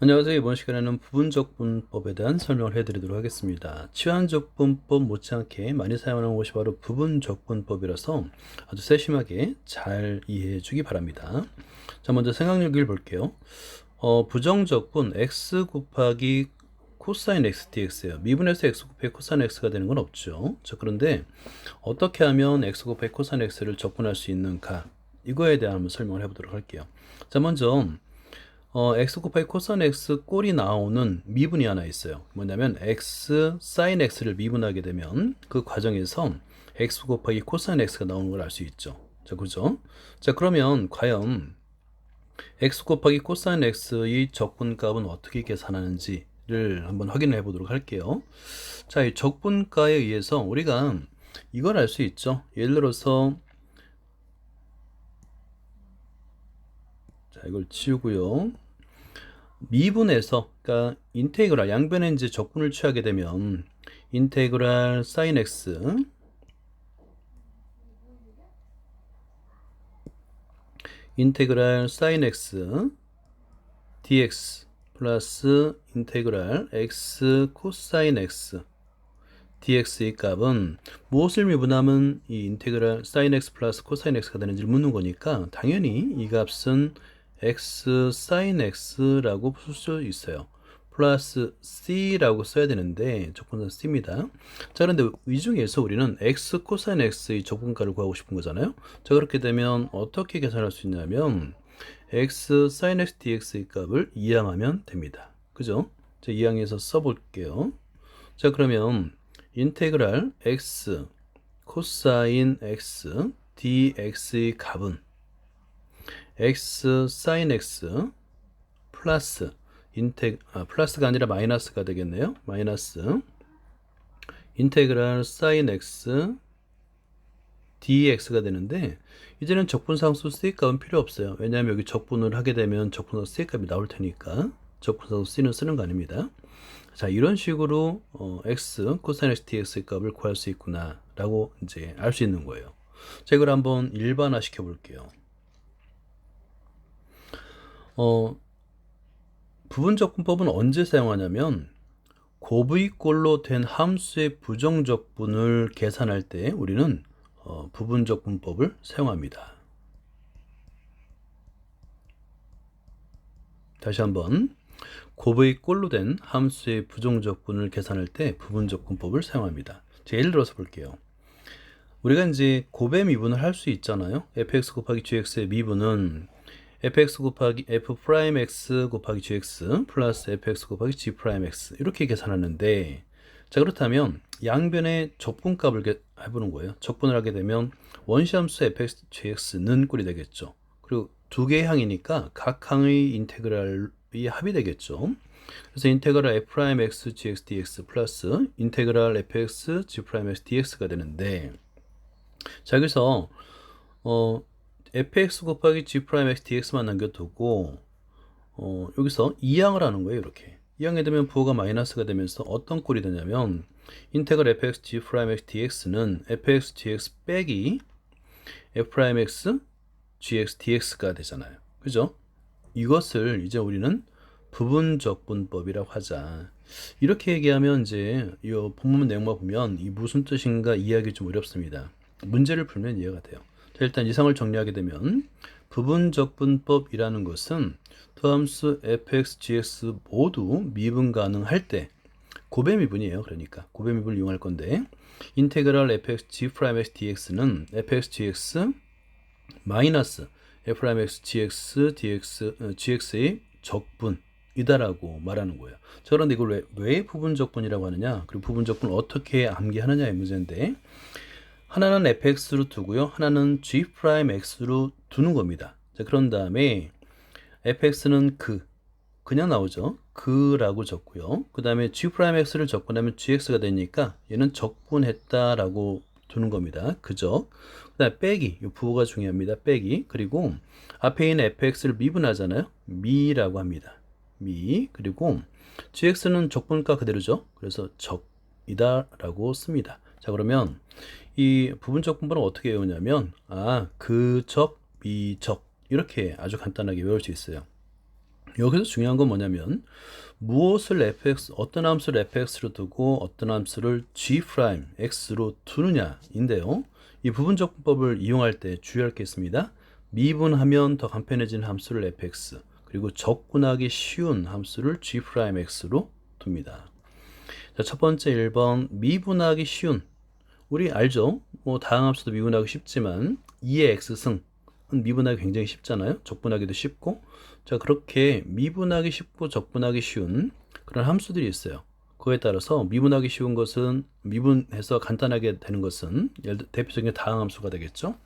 안녕하세요. 이번 시간에는 부분적분법에 대한 설명을 해드리도록 하겠습니다. 치환적분법 못지않게 많이 사용하는 것이 바로 부분적분법이라서 아주 세심하게 잘 이해해 주기 바랍니다. 자, 먼저 생각력을 볼게요. 부정적분 x 곱하기 코사인 x dx예요. 미분에서 x 곱하기 코사인 x가 되는 건 없죠. 자, 그런데 어떻게 하면 x 곱하기 코사인 x를 적분할 수 있는가? 이거에 대한 한번 설명을 해보도록 할게요. 자, 먼저 x 곱하기 코사인 x 꼴이 나오는 미분이 하나 있어요. 뭐냐면 x 사인 x를 미분하게 되면 그 과정에서 x 곱하기 코사인 x가 나오는 걸 알 수 있죠. 자, 그죠? 자, 그러면 과연 x 곱하기 코사인 x의 적분값은 어떻게 계산하는지를 한번 확인해 보도록 할게요. 자, 이 적분가에 의해서 우리가 이걸 알 수 있죠. 예를 들어서 자, 이걸 치우고요. 미분에서, 그러니까 인테그랄 양변에 이제 적분을 취하게 되면 인테그랄 사인 x 인테그랄 사인 x dx 플러스 인테그랄 x 코사인 x dx의 값은 무엇을 미분하면 이 인테그랄 사인 x 플러스 코사인 x가 되는지를 묻는 거니까 당연히 이 값은 x 사인 x라고 풀 수 있어요. 플러스 c라고 써야 되는데 적분은 c입니다. 자, 그런데 이 중에서 우리는 x 코사인 x의 적분가를 구하고 싶은 거잖아요. 자, 그렇게 되면 어떻게 계산할 수 있냐면 x 사인 x dx의 값을 이항하면 됩니다. 그죠? 자, 이항해서 써볼게요. 자, 그러면 인테그랄 x 코사인 x dx의 값은 x 사인 x 플러스 플러스가 아니라 마이너스가 되겠네요. 마이너스 인테그랄 사인 x dx가 되는데 이제는 적분상수 c값은 필요 없어요. 왜냐하면 여기 적분을 하게 되면 적분상수 c값이 나올 테니까 적분상수 c는 쓰는 거 아닙니다. 자, 이런 식으로 x 코사인 x dx의 값을 구할 수 있구나 라고 이제 알 수 있는 거예요. 자, 이걸 한번 일반화 시켜 볼게요. 부분적분법은 언제 사용하냐면 곱의 꼴로 된 함수의 부정적분을 계산할 때 우리는 부분적분법을 사용합니다. 다시 한번 곱의 꼴로 된 함수의 부정적분을 계산할 때 부분적분법을 사용합니다. 예를 들어서 볼게요. 우리가 이제 곱의 미분을 할 수 있잖아요. fx 곱하기 gx의 미분은 fx 곱하기 f 프라임 x 곱하기 gx 플러스 fx 곱하기 g 프라임 x 이렇게 계산하는데, 자, 그렇다면 양변의 적분값을 해보는 거예요. 적분을 하게 되면 원시함수 fx gx는 꼴이 되겠죠. 그리고 두 개의 항이니까 각 항의 인테그랄이 합이 되겠죠. 그래서 인테그랄 f 프라임 x gx dx 플러스 인테그랄 fx g 프라임 x dx가 되는데, 자, 여기서 fx 곱하기 g 프라임 x dx만 남겨두고 여기서 이항을 하는 거예요. 이렇게 이항이 되면 부호가 마이너스가 되면서 어떤 꼴이 되냐면 인테그랄 fx g 프라임 x dx는 fx gx 빼기 f 프라임 x gx dx가 되잖아요. 그죠? 이것을 이제 우리는 부분적분법이라고 하자. 이렇게 얘기하면 이제 이 본문 내용만 보면 이 무슨 뜻인가 이해하기 좀 어렵습니다. 문제를 풀면 이해가 돼요. 자, 일단 이상을 정리하게 되면 부분적분법이라는 것은 더함수 fx, gx 모두 미분 가능할 때 곱의 미분이에요. 그러니까 곱의 미분을 이용할 건데 인테그랄 fx g 프라임 x dx는 fx gx 마이너스 f 프라임 x gx dx gx의 적분이다라고 말하는 거예요. 자, 그런데 이걸 왜 부분적분이라고 하느냐, 그리고 부분적분을 어떻게 암기하느냐의 문제인데, 하나는 fx로 두고요, 하나는 g 프라임 x로 두는 겁니다. 자, 그런 다음에 fx는 그냥 나오죠. 그라고 적고요. 그 다음에 g 프라임 x를 적분하면 gx가 되니까 얘는 적분했다라고 두는 겁니다. 그죠? 그 다음에 빼기, 이 부호가 중요합니다. 빼기. 그리고 앞에 있는 fx를 미분하잖아요. 미라고 합니다. 미. 그리고 gx는 적분가 그대로죠. 그래서 적이다라고 씁니다. 자, 그러면 이 부분적 분법은 어떻게 외우냐면 그적, 미적 이렇게 아주 간단하게 외울 수 있어요. 여기서 중요한 건 뭐냐면 무엇을 fx, 어떤 함수를 fx로 두고 어떤 함수를 g 프라임 x로 두느냐인데요. 이 부분적분법을 이용할 때 주의할 게 있습니다. 미분하면 더 간편해지는 함수를 fx, 그리고 적분하기 쉬운 함수를 g 프라임 x로 둡니다. 자, 첫 번째 1번 미분하기 쉬운, 우리 알죠? 뭐 다항 함수도 미분하기 쉽지만 2의 x승은 미분하기 굉장히 쉽잖아요. 적분하기도 쉽고. 자, 그렇게 미분하기 쉽고 적분하기 쉬운 그런 함수들이 있어요. 그거에 따라서 미분하기 쉬운 것은, 미분해서 간단하게 되는 것은 대표적인 다항 함수가 되겠죠.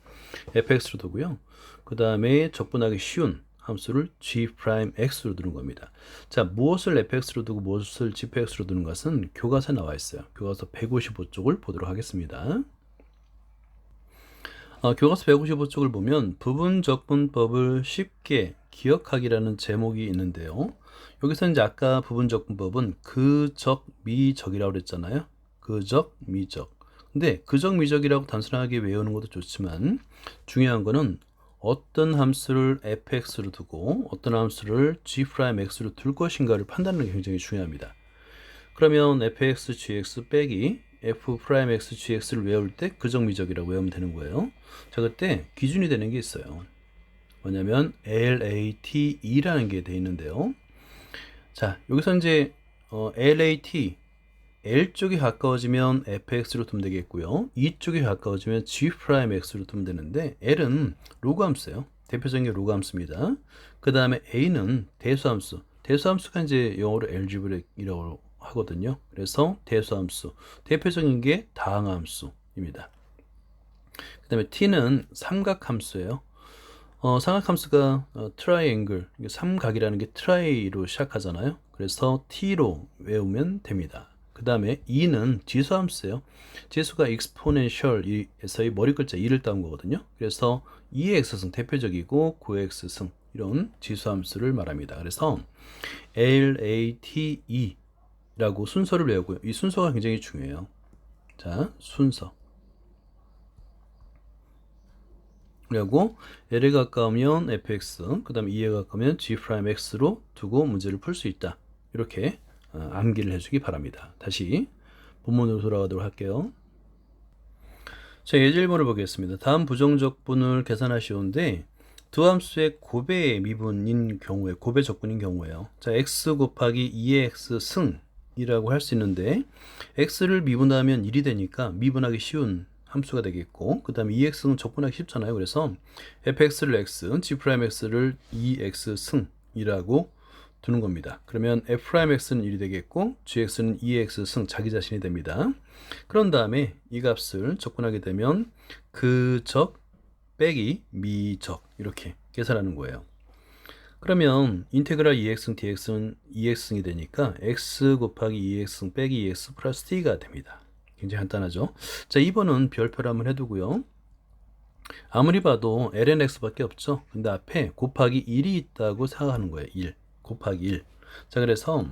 fx로 두고요. 그 다음에 적분하기 쉬운 함수를 g'x로 두는 겁니다. 자, 무엇을 fx로 두고 무엇을 g'x로 두는 것은 교과서에 나와 있어요. 교과서 155쪽을 보도록 하겠습니다. 교과서 155쪽을 보면 부분적분법을 쉽게 기억하기라는 제목이 있는데요. 여기서 이제 아까 부분적분법은 그적, 미적이라고 그랬잖아요. 그적, 미적. 근데 그적, 미적이라고 단순하게 외우는 것도 좋지만 중요한 거는 어떤 함수를 fx로 두고 어떤 함수를 g'x로 둘 것인가를 판단하는 게 굉장히 중요합니다. 그러면 fx, gx 빼기 f'x, gx를 외울 때 그정미적이라고 외우면 되는 거예요. 자, 그때 기준이 되는 게 있어요. 뭐냐면 LATE라는 게 돼 있는데요. 자, 여기서 이제 LAT, L 쪽이 가까워지면 fx로 두면 되겠고요. E 쪽이 가까워지면 g'x로 두면 되는데 L은 로그 함수예요. 대표적인 게 로그 함수입니다. 그 다음에 A는 대수함수. 대수함수가 이제 영어로 algebraic이라고 하거든요. 그래서 대수함수. 대표적인 게 다항함수입니다. 그 다음에 T는 삼각함수예요. 삼각함수가 트라이앵글, 삼각이라는 게 트라이로 시작하잖아요. 그래서 T로 외우면 됩니다. 그 다음에 E는 지수함수예요. 지수가 exponential에서의 머리 글자 E를 따온 거거든요. 그래서 2의 x승 대표적이고 9의 x승 이런 지수함수를 말합니다. 그래서 LATE 라고 순서를 외우고요. 이 순서가 굉장히 중요해요. 자, 순서. 그리고 L에 가까우면 fx, 그 다음에 2에 가까우면 g'x로 두고 문제를 풀 수 있다. 이렇게 암기를 해주기 바랍니다. 다시 본문으로 돌아가도록 할게요. 자, 예제 1번을 보겠습니다. 다음 부정적분을 계산하시오는데 두 함수의 곱의 미분인 경우에, 곱의 적분인 경우에요. 자, x 곱하기 2의 x승이라고 할 수 있는데 x를 미분하면 1이 되니까 미분하기 쉬운 함수가 되겠고, 그 다음에 2x는 적분하기 쉽잖아요. 그래서 fx를 x, g'x를 2x승이라고 두는 겁니다. 그러면 f'x는 1이 되겠고 gx는 2x승 자기 자신이 됩니다. 그런 다음에 이 값을 적분하게 되면 그적 빼기 미적 이렇게 계산하는 거예요. 그러면 인테그랄 2x승 dx는 2x승이 되니까 x 곱하기 2x승 빼기 2x 플러스 t가 됩니다. 굉장히 간단하죠. 자, 2번은 별표를 한번 해두고요. 아무리 봐도 ln x밖에 없죠. 근데 앞에 곱하기 1이 있다고 생각하는 거예요. 1 곱하기 1. 자, 그래서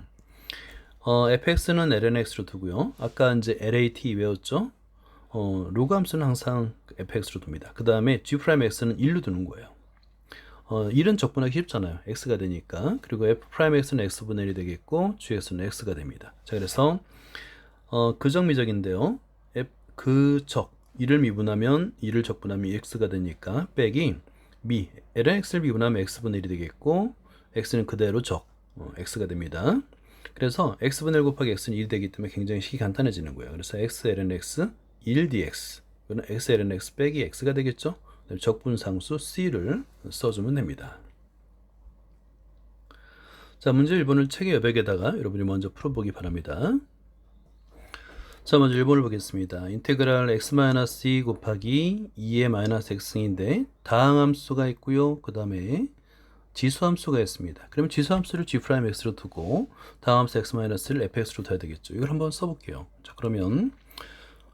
fx는 ln x로 두고요. 아까 이제 lat 외웠죠. 로그 함수는 항상 fx로 둡니다. 그 다음에 g'x는 1로 두는 거예요. 1은 적분하기 쉽잖아요. x가 되니까. 그리고 f'x는 x분의 1이 되겠고 gx는 x가 됩니다. 자, 그래서 그정미적인데요. 그적 1을 미분하면 2를 적분하면 x가 되니까 빼기 미 ln x를 미분하면 x분의 1이 되겠고 x는 그대로 적 x가 됩니다. 그래서 x분의 1 곱하기 x는 1이 되기 때문에 굉장히 식이 간단해지는 거예요. 그래서 x ln x 1 dx, 이거는 x ln x 빼기 x가 되겠죠. 적분상수 c를 써주면 됩니다. 자, 문제 1번을 책의 여백에다가 여러분이 먼저 풀어보기 바랍니다. 자, 먼저 1번을 보겠습니다. 인테그랄 x-2 곱하기 2의 마이너스 x승인데 다항함수가 있고요. 그 다음에 지수함수가 있습니다. 그러면 지수함수를 g'x로 두고 다항함수 x-를 fx로 둬야 되겠죠. 이걸 한번 써볼게요. 자, 그러면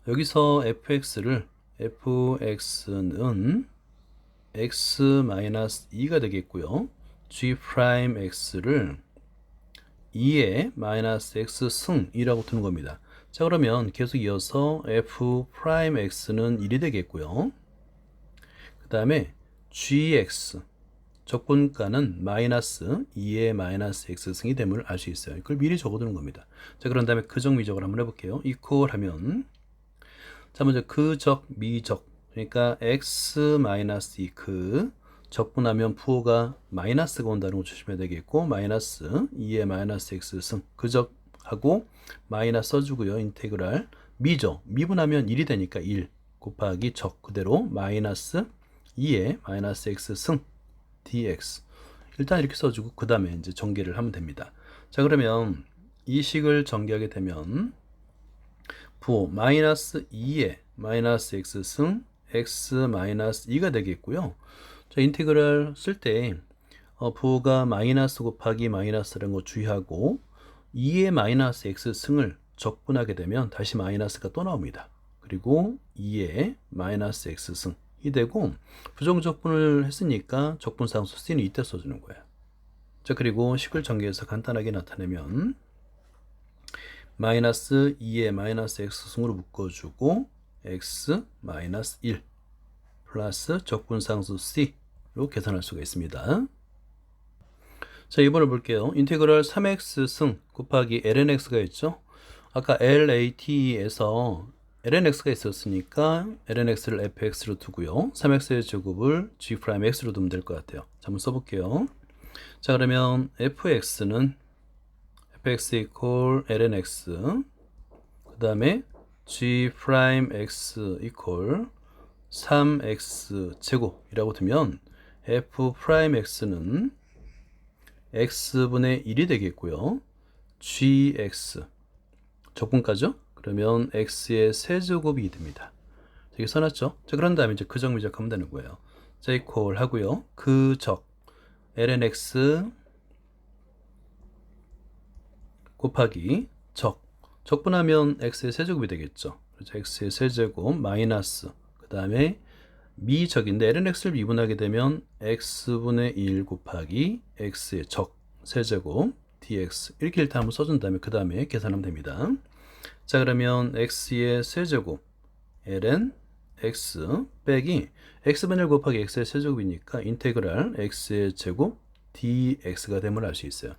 여기서 fx는 x-2가 되겠고요. g'x를 2의 마이너스 x승이라고 두는 겁니다. 자, 그러면 계속 이어서 f'x는 1이 되겠고요. 그 다음에 gx 적분가는 마이너스 2의 마이너스 x승이 됨을 알 수 있어요. 그걸 미리 적어두는 겁니다. 자, 그런 다음에 그적 미적을 한번 해볼게요. 이퀄 하면, 자, 먼저 그적 미적, 그러니까 x 마이너스 2 그 적분하면 부호가 마이너스가 온다는 거 조심해야 되겠고, 마이너스 2의 마이너스 x승 그적하고 마이너스 써주고요. 인테그랄 미적, 미분하면 1이 되니까 1 곱하기 적 그대로 마이너스 2의 마이너스 x승 dx 일단 이렇게 써주고 그 다음에 이제 전개를 하면 됩니다. 자, 그러면 이 식을 전개하게 되면 부호 마이너스 2의 마이너스 x승 x 마이너스 2가 되겠고요. 자, 인테그랄 쓸 때 부호가 마이너스 곱하기 마이너스라는 거 주의하고 2의 마이너스 x승을 적분하게 되면 다시 마이너스가 또 나옵니다. 그리고 2의 마이너스 x승이 되고 부정적분을 했으니까 적분상수 c는 이때 써주는 거예요. 자, 그리고 식을 전개해서 간단하게 나타내면 마이너스 2의 마이너스 x승으로 묶어주고 x 마이너스 1 플러스 적분상수 c로 계산할 수가 있습니다. 자, 이번에 볼게요. 인테그랄 3x승 곱하기 lnx가 있죠. 아까 LAT에서 lnx가 있었으니까 lnx를 fx로 두고요. 3x의 제곱을 g'x로 두면 될 것 같아요. 자, 한번 써볼게요. 자, 그러면 fx는 fx equal lnx 그 다음에 g'x equal 3x 제곱이라고 두면 f'x는 x분의 1이 되겠고요. gx 적분가죠? 그러면 x의 세제곱이 됩니다. 여기 써놨죠? 자, 그런 다음에 이제 그적 미적 하면 되는 거예요. 자, 이퀄 하고요. 그적 lnx 곱하기 적분하면 x의 세제곱이 되겠죠. 그래서 x의 세제곱 마이너스 그 다음에 미적인데 lnx를 미분하게 되면 x분의 1 곱하기 x의 세제곱 dx 이렇게 일단 한번 써준 다음에 그 다음에 계산하면 됩니다. 자, 그러면 x의 세제곱 ln x 빼기 x분의 1 곱하기 x의 세제곱이니까 인테그랄 x의 제곱 dx가 됨을 알 수 있어요.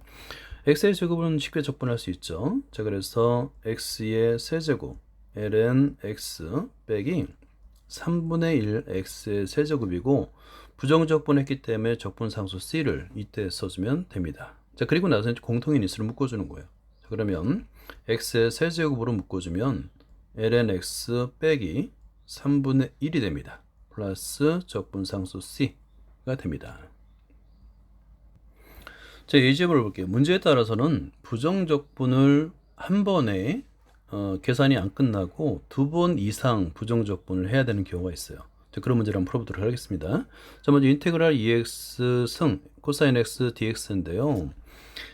x의 제곱은 쉽게 적분할 수 있죠. 자, 그래서 x의 세제곱 ln x 빼기 3분의 1 x의 세제곱이고 부정적분했기 때문에 적분상수 c를 이때 써주면 됩니다. 자, 그리고 나서 공통인 인수를 묶어주는 거예요. 자, 그러면 x의 세제곱으로 묶어주면 ln x 빼기 3분의 1이 됩니다. 플러스 적분상수 c가 됩니다. 자, 예제를 볼게요. 문제에 따라서는 부정적분을 한 번에 계산이 안 끝나고 2번 이상 부정적분을 해야 되는 경우가 있어요. 자, 그런 문제를 한번 풀어보도록 하겠습니다. 자, 먼저 인테그랄 2x 승 코사인 x dx인데요.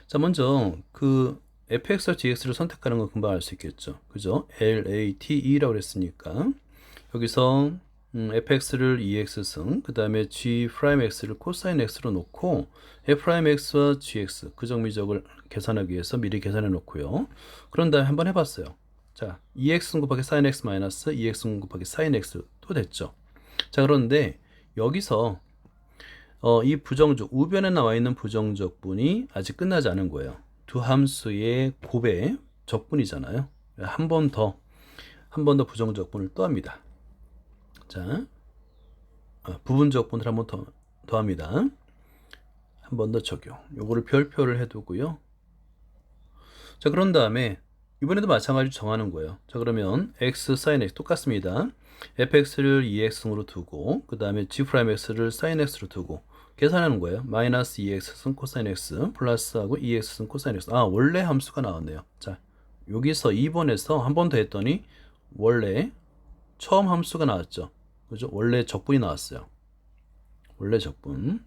자, 먼저 그 fx와 gx를 선택하는 건 금방 알 수 있겠죠. 그죠? LATE라고 했으니까 여기서 fx를 2x승 그 다음에 g'x를 코사인 x로 놓고 f'x와 gx 그적 미적을 계산하기 위해서 미리 계산해 놓고요. 그런 다음에 한번 해봤어요. 자, 2x승 곱하기 sin x 마이너스 2x승 곱하기 sin x 또 됐죠. 자, 그런데 여기서 이 부정적 우변에 나와 있는 부정적분이 아직 끝나지 않은 거예요. 두 함수의 곱의 적분이잖아요. 한 번 더 부정적분을 또 합니다. 자, 부분적분을 한 번 더 합니다. 한 번 더 적용. 요거를 별표를 해두고요. 자, 그런 다음에 이번에도 마찬가지로 정하는 거예요. 자, 그러면 x sin x 똑같습니다. fx를 2x승으로 두고 그 다음에 g'x를 sin x로 두고 계산하는 거예요. 마이너스 2x승 코사인 x 플러스하고 2x승 코사인 x. 원래 함수가 나왔네요. 자, 여기서 2번에서 한 번 더 했더니 원래 처음 함수가 나왔죠. 그죠? 원래 적분이 나왔어요. 원래 적분.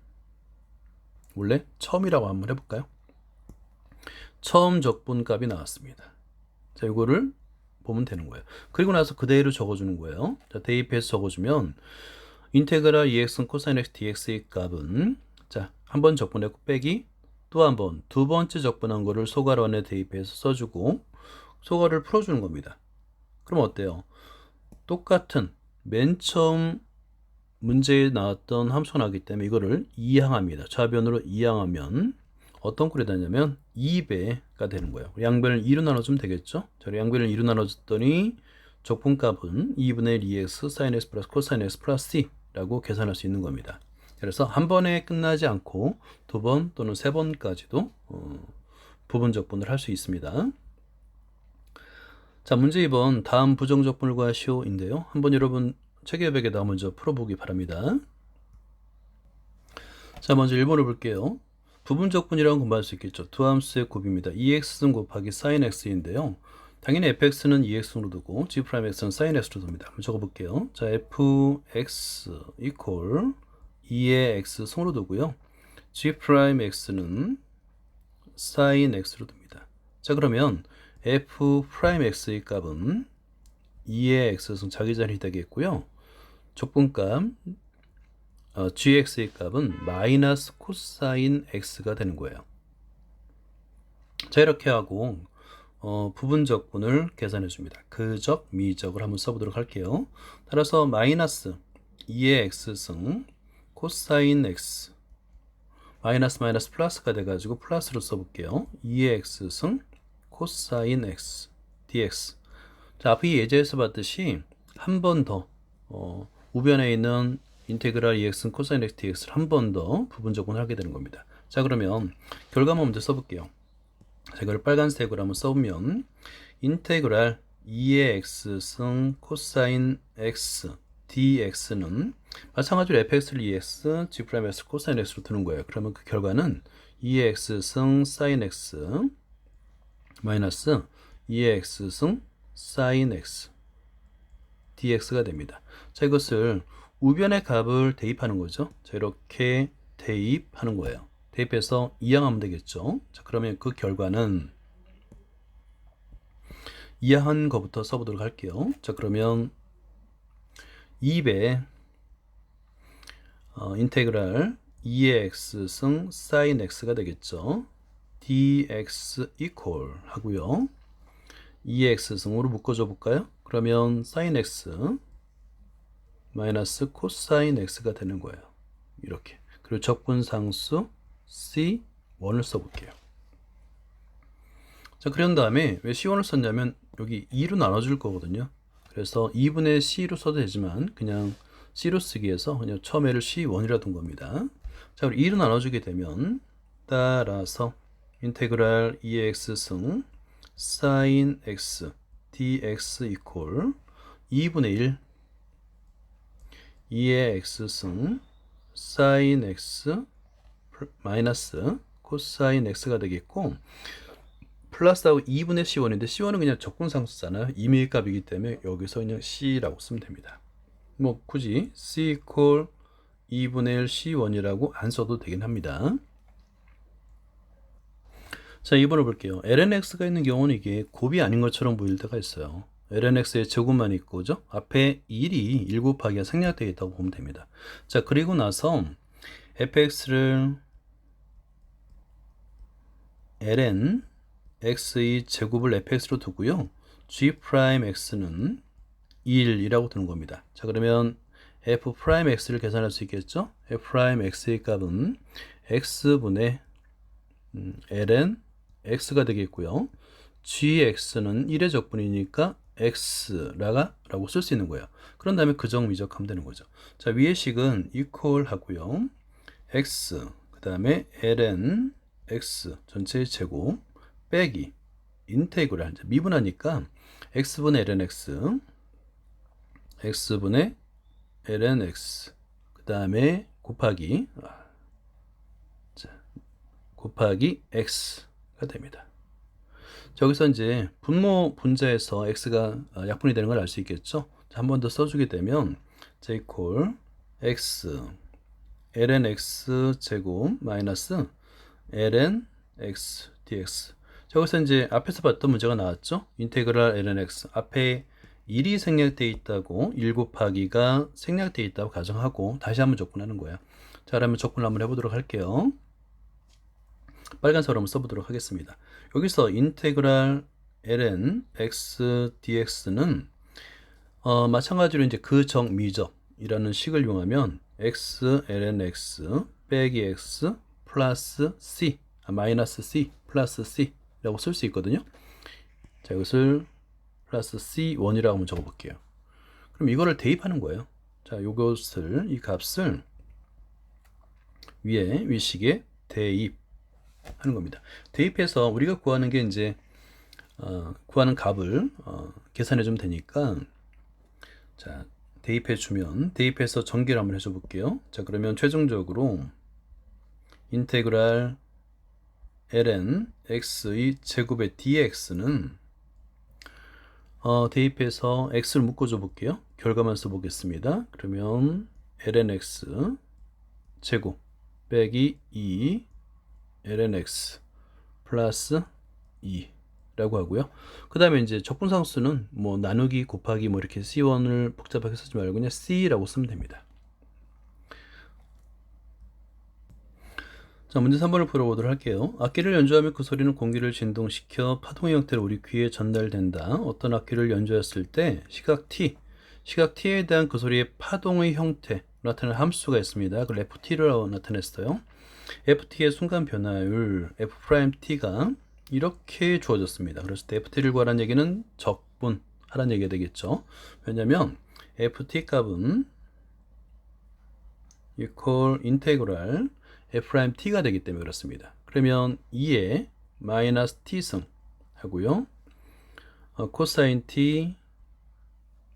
원래 처음이라고 한번 해볼까요? 처음 적분 값이 나왔습니다. 자, 이거를 보면 되는 거예요. 그리고 나서 그대로 적어주는 거예요. 자, 대입해서 적어주면 인테그랄 2x는 코사인 x dx의 값은 자, 한 번 적분했고 빼기 또 한 번 두 번째 적분한 거를 소괄원에 대입해서 써주고 소괄을 풀어주는 겁니다. 그럼 어때요? 똑같은 맨 처음 문제에 나왔던 함수가 나왔기 때문에 이거를 이항합니다. 좌변으로 이항하면 어떤 꼴이 되냐면 2배가 되는 거예요. 양변을 2로 나눠주면 되겠죠? 자, 양변을 2로 나눠줬더니 적분값은 2분의 1 2x sin x 플러스 코사인 x 플러스 c라고 계산할 수 있는 겁니다. 그래서 한 번에 끝나지 않고 두 번 또는 세 번까지도 부분적분을 할 수 있습니다. 자, 문제 2번 다음 부정적분을 구하시오인데요. 한번 여러분 체계협약에다 먼저 풀어보기 바랍니다. 자, 먼저 1번을 볼게요. 부분적분이라고 공부할 수 있겠죠. 두 함수의 곱입니다. 2x 곱하기 sin x인데요. 당연히 fx는 2x로 두고 g'x는 sin x로 둡니다. 한번 적어볼게요. 자, fx equal 2의 x 승으로 두고요. g'x는 sin x로 둡니다. 자, 그러면 f'x의 값은 2의 x승 자기전이 되겠고요. 적분값 gx의 값은 마이너스 코사인 x가 되는 거예요. 자, 이렇게 하고 부분적분을 계산해 줍니다. 그적, 미적을 한번 써보도록 할게요. 따라서 마이너스 2의 x승 코사인 x 마이너스 마이너스 플러스가 돼가지고 플러스로 써볼게요. 2의 x승 코사인 x dx. 자, 앞에 예제에서 봤듯이 한 번 더 우변에 있는 인테그랄 2x는 코사인 x dx를 한 번 더 부분적분을 하게 되는 겁니다. 자, 그러면 결과만 먼저 써볼게요. 자, 이걸 빨간색으로 한번 써보면 인테그랄 2의 x승 코사인 x dx는 마찬가지로 fx를 2x, g'x 코사인 x로 두는 거예요. 그러면 그 결과는 2의 x승 사인 x 마이너스 2의 x승 사인 x dx가 됩니다. 자, 이것을 우변의 값을 대입하는 거죠. 자, 이렇게 대입하는 거예요. 대입해서 이항하면 되겠죠. 자, 그러면 그 결과는 이항한 거부터 써보도록 할게요. 자, 그러면 2배 인테그랄 2의 x승 sin x가 되겠죠. dx equal 하고요. 2의 x승으로 묶어줘 볼까요? 그러면 sin x 마이너스 코사인 x가 되는 거예요. 이렇게. 그리고 적분상수 C1을 써볼게요. 자, 그런 다음에 왜 C1을 썼냐면 여기 2로 나눠줄 거거든요. 그래서 2분의 C로 써도 되지만 그냥 C로 쓰기 위해서 그냥 처음에를 C1이라 둔 겁니다. 자, 우리 2로 나눠주게 되면 따라서 인테그랄 2x승 sin x dx equal 2분의 1 2의 x승 sin x 마이너스 코사인 x가 되겠고 플러스하고 2분의 C1인데 C1은 그냥 적분상수잖아요. 임의값이기 때문에 여기서 그냥 C라고 쓰면 됩니다. 뭐 굳이 C equal 2분의 1 C1이라고 안 써도 되긴 합니다. 자, 2번을 볼게요. lnx가 있는 경우는 이게 곱이 아닌 것처럼 보일 때가 있어요. lnx의 제곱만 있고죠. 앞에 1이 1 곱하기가 생략되어 있다고 보면 됩니다. 자, 그리고 나서 fx를 ln x의 제곱을 fx로 두고요. g'x는 1이라고 두는 겁니다. 자, 그러면 f'x를 계산할 수 있겠죠? f'x의 값은 x분의 ln x가 되겠고요. gx는 1의 적분이니까 x라고 쓸 수 있는 거예요. 그런 다음에 그정 미적하면 되는 거죠. 자, 위의 식은 equal 하고요. x 그 다음에 ln x 전체의 제곱 빼기 인테그랄 미분하니까 x분의 ln x x분의 ln x 그 다음에 곱하기 x가 됩니다. 자, 여기서 이제 분모 분자에서 x가 약분이 되는 걸 알 수 있겠죠. 한 번 더 써주게 되면 자, equal x ln x 제곱 마이너스 ln x dx. 자, 여기서 이제 앞에서 봤던 문제가 나왔죠. 인테그랄 ln x 앞에 1이 생략되어 있다고 1 곱하기가 생략되어 있다고 가정하고 다시 한번 적분하는 거예요. 자, 그러면 적분을 한번 해보도록 할게요. 빨간색으로 한번 써보도록 하겠습니다. 여기서 인테그랄 ln x dx는 마찬가지로 이제 그정 미적 이라는 식을 이용하면 x ln x 빼기 x 플러스 c 마이너스 c 플러스 c 라고 쓸 수 있거든요. 자, 이것을 플러스 c1이라고 한번 적어 볼게요. 그럼 이거를 대입하는 거예요. 자, 요것을 이 값을 위에 위식에 대입하는 겁니다. 대입해서 우리가 구하는 게 이제 구하는 값을 계산해 주면 되니까, 자, 대입해 주면 대입해서 전개를 한번 해줘 볼게요. 자, 그러면 최종적으로 인테그랄 ln x의 제곱의 dx는 대입해서 x를 묶어줘 볼게요. 결과만 써보겠습니다. 그러면 ln x 제곱 빼기 2 ln x 플러스 2 라고 하고요. 그 다음에 이제 적분상수는 뭐 나누기 곱하기 뭐 이렇게 c1을 복잡하게 쓰지 말고 그냥 c라고 쓰면 됩니다. 자, 문제 3번을 풀어보도록 할게요. 악기를 연주하며 그 소리는 공기를 진동시켜 파동의 형태로 우리 귀에 전달된다. 어떤 악기를 연주했을 때 시각 T에 대한 그 소리의 파동의 형태 나타내는 함수가 있습니다. 그걸 ft로 나타냈어요. ft의 순간 변화율 f't가 이렇게 주어졌습니다. 그랬을 때 ft를 구하라는 얘기는 적분하라는 얘기가 되겠죠. 왜냐하면 ft 값은 equal 인테그랄 f't가 되기 때문에 그렇습니다. 그러면 2의 마이너스 t승 하고요. 코사인 t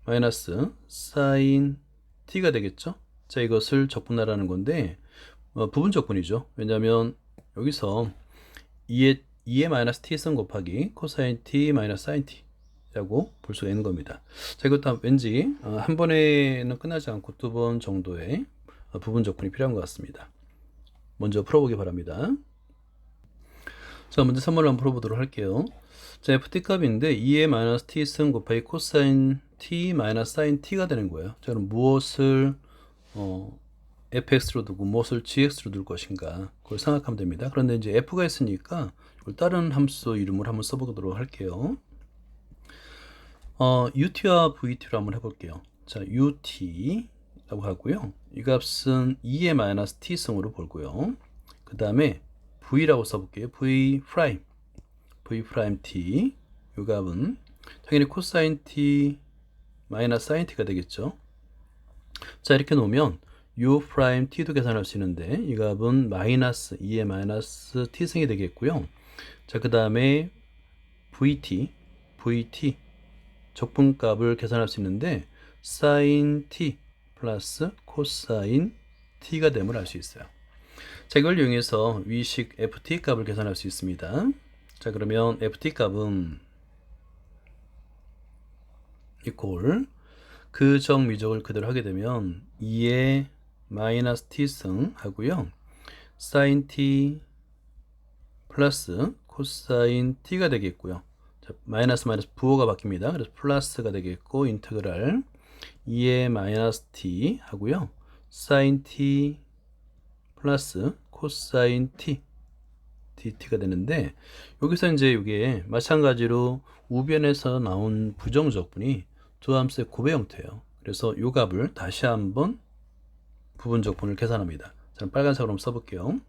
마이너스 사인 t가 되겠죠. 자, 이것을 적분하라는 건데 부분 적분이죠. 왜냐하면 여기서 2의 마이너스 t승 곱하기 코사인 t 마이너스 사인 t 라고 볼 수가 있는 겁니다. 자, 이것도 왠지 한 번에는 끝나지 않고 두 번 정도의 부분 적분이 필요한 것 같습니다. 먼저 풀어보기 바랍니다. 자, 먼저 3번을 한번 풀어보도록 할게요. 자, ft 값인데 2의 마이너스 t승 곱하기 코사인 t 마이너스 사인 t가 되는 거예요. 자, 그럼 무엇을 fx로 두고 무엇을 gx로 둘 것인가, 그걸 생각하면 됩니다. 그런데 이제 f가 있으니까 이걸 다른 함수 이름을 한번 써보도록 할게요. ut와 vt로 한번 해볼게요. 자, ut 라고 하고요. 이 값은 2의 마이너스 t승으로 보고요. 그 다음에 v라고 써볼게요. v 프라임 t 이 값은 당연히 코사인 t 마이너스 사인 t가 되겠죠. 자, 이렇게 놓으면 u 프라임 t도 계산할 수 있는데 이 값은 마이너스 2의 마이너스 t승이 되겠고요. 자, 그 다음에 vt 적분값을 계산할 수 있는데 사인 t 플러스 코사인 t가 됨을 알 수 있어요. 자, 이걸 이용해서 위식 ft 값을 계산할 수 있습니다. 자, 그러면 ft 값은 이퀄 그 정미적을 그대로 하게 되면 2의 마이너스 t승 하고요. 사인 t 플러스 코사인 t가 되겠고요. 자, 마이너스 부호가 바뀝니다. 그래서 플러스가 되겠고 인테그랄 2의 마이너스 t 하고요. 사인 t 플러스 코사인 t dt가 되는데, 여기서 이제 이게 마찬가지로 우변에서 나온 부정적분이 두 함수의 곱의 형태예요. 그래서 이 값을 다시 한번 부분적분을 계산합니다. 자, 빨간색으로 한번 써볼게요.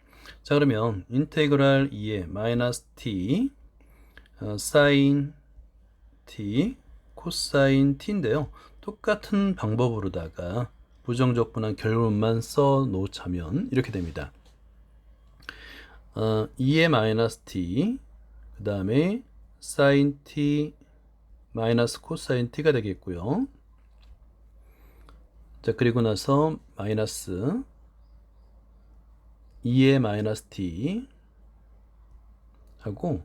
자, 그러면 인테그랄 2의 마이너스 t 사인 t 코사인 t인데요. 똑같은 방법으로다가 부정적분한 결론만 써 놓자면 이렇게 됩니다. 2의 마이너스 t 그 다음에 사인 t 마이너스 코사인 t가 되겠고요. 자, 그리고 나서 마이너스 2의 마이너스 t 하고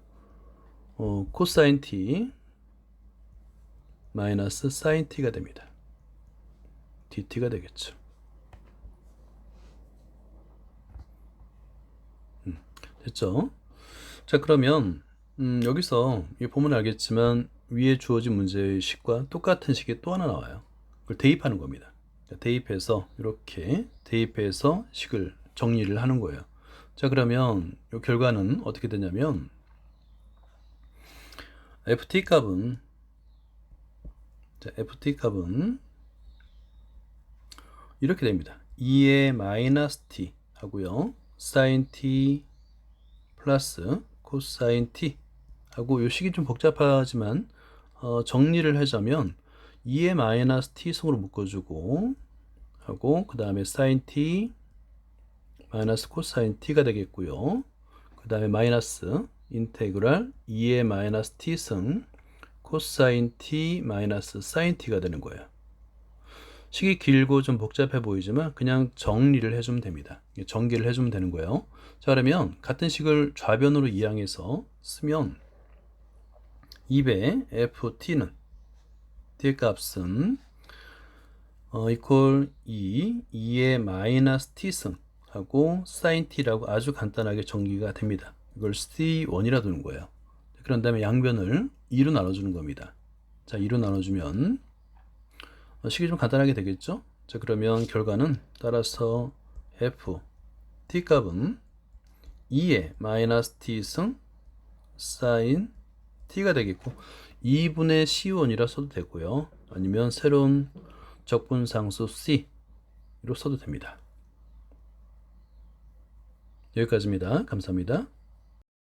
코사인 t 마이너스 사인 t가 됩니다. dt가 되겠죠. 됐죠? 자, 그러면 여기서 보면 알겠지만 위에 주어진 문제의 식과 똑같은 식이 또 하나 나와요. 그걸 대입하는 겁니다. 대입해서 이렇게 대입해서 식을 정리를 하는 거예요. 자, 그러면 이 결과는 어떻게 되냐면 ft 값은 이렇게 됩니다. 2의 마이너스 t 하고요. sin t 플러스 코사인 t 하고 요 식이 좀 복잡하지만 정리를 하자면 2의 마이너스 t 승으로 묶어주고 하고 그 다음에 sin t 마이너스 코사인 t가 되겠고요. 그 다음에 마이너스 인테그랄 2의 마이너스 t승 코사인 t 마이너스 사인 t가 되는 거예요. 식이 길고 좀 복잡해 보이지만 그냥 정리를 해주면 됩니다. 전개를 해주면 되는 거예요. 자, 그러면 같은 식을 좌변으로 이항해서 쓰면 2배 ft는 t의 값은 이퀄 2의 마이너스 t승 하고 sin t라고 아주 간단하게 정리가 됩니다. 이걸 C1이라 두는 거예요. 그런 다음에 양변을 2로 나눠주는 겁니다. 자, 2로 나눠주면 식이 좀 간단하게 되겠죠? 자, 그러면 결과는 따라서 f t 값은 2의 마이너스 t승 sin t가 되겠고 2분의 C1이라 써도 되고요. 아니면 새로운 적분상수 C로 써도 됩니다. 여기까지입니다. 감사합니다.